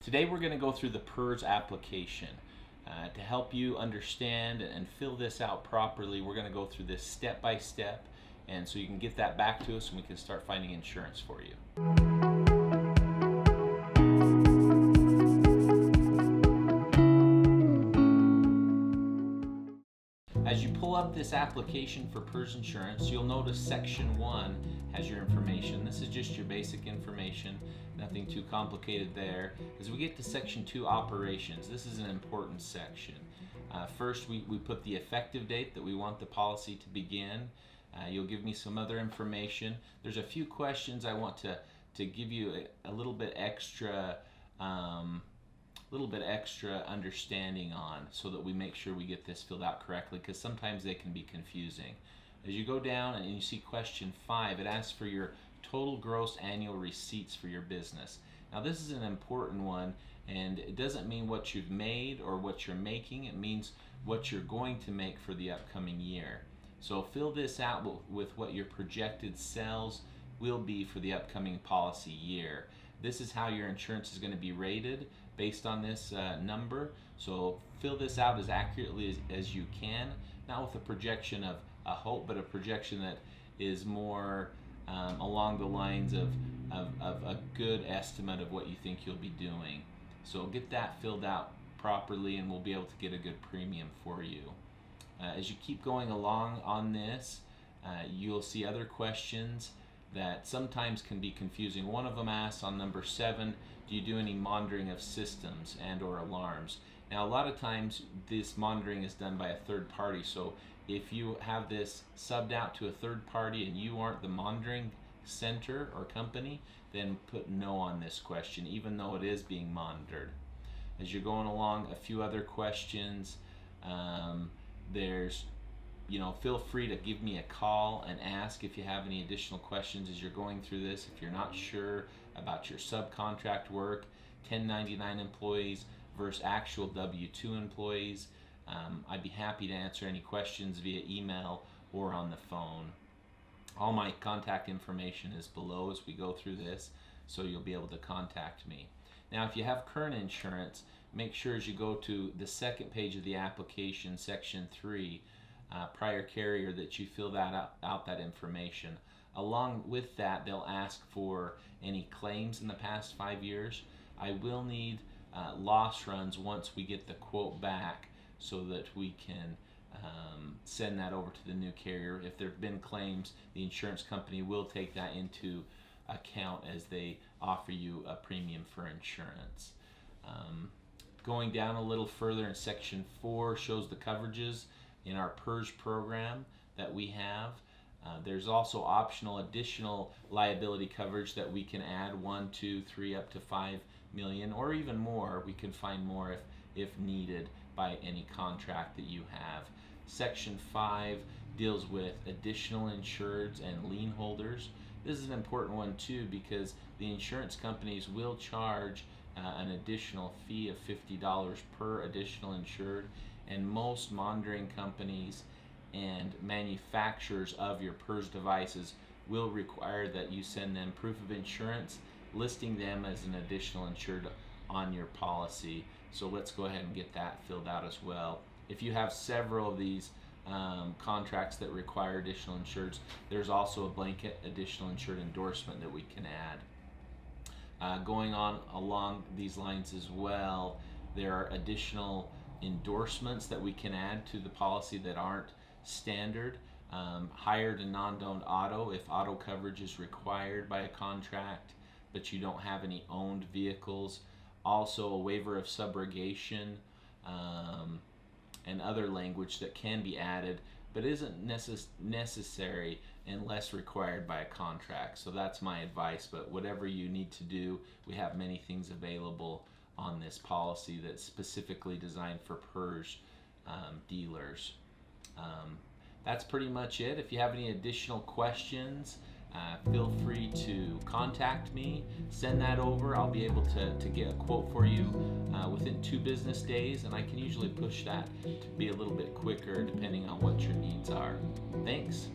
Today we're going to go through the P.E.R.S application. To help you understand and fill this out properly, we're going to go through this step by step, and so you can get that back to us and we can start finding insurance for you. As you pull up this application for P.E.R.S insurance, you'll notice section 1 has your information. This is just your basic information, nothing too complicated there. As we get to section 2, operations, this is an important section. First, we put the effective date that we want the policy to begin. You'll give me some other information. There's a few questions I want to give you a little bit extra understanding on, so that we make sure we get this filled out correctly, because sometimes they can be confusing. As you go down and you see question 5, it asks for your total gross annual receipts for your business. Now this is an important one, and it doesn't mean what you've made or what you're making. It means what you're going to make for the upcoming year. So fill this out with what your projected sales will be for the upcoming policy year. This is how your insurance is going to be rated based on this number. So fill this out as accurately as you can, not with a projection of a hope, but a projection that is more along the lines of a good estimate of what you think you'll be doing. So get that filled out properly and we'll be able to get a good premium for you. As you keep going along on this, you'll see other questions that sometimes can be confusing. One of them asks on number 7, do you do any monitoring of systems and or alarms? Now a lot of times this monitoring is done by a third party, so if you have this subbed out to a third party and you aren't the monitoring center or company, then put no on this question, even though it is being monitored. As you're going along, a few other questions. Feel free to give me a call and ask if you have any additional questions as you're going through this. If you're not sure about your subcontract work, 1099 employees versus actual W-2 employees, I'd be happy to answer any questions via email or on the phone. All my contact information is below as we go through this, so you'll be able to contact me. Now, if you have current insurance, make sure as you go to the second page of the application, section 3, prior carrier, that you fill that out that information. Along with that, they'll ask for any claims in the past 5 years. I will need loss runs once we get the quote back, so that we can send that over to the new carrier. If there have been claims, the insurance company will take that into account as they offer you a premium for insurance. Going down a little further in section 4 shows the coverages in our P.E.R.S program that we have. There's also optional additional liability coverage that we can add, 1, 2, 3, up to 5 million, or even more. We can find more if needed by any contract that you have. Section 5 deals with additional insureds and lien holders. This is an important one too, because the insurance companies will charge an additional fee of $50 per additional insured, and most monitoring companies and manufacturers of your P.E.R.S devices will require that you send them proof of insurance listing them as an additional insured on your policy. So let's go ahead and get that filled out as well. If you have several of these contracts that require additional insureds, there's also a blanket additional insured endorsement that we can add. Going on along these lines as well, there are additional endorsements that we can add to the policy that aren't standard. Hired and non-owned auto, if auto coverage is required by a contract but you don't have any owned vehicles. Also a waiver of subrogation, and other language that can be added but isn't necessary unless required by a contract. So that's my advice, but whatever you need to do, we have many things available on this policy that's specifically designed for P.E.R.S dealers. That's pretty much it. If you have any additional questions, feel free to contact me, send that over. I'll be able to get a quote for you within 2 business days, and I can usually push that to be a little bit quicker depending on what your needs are. Thanks.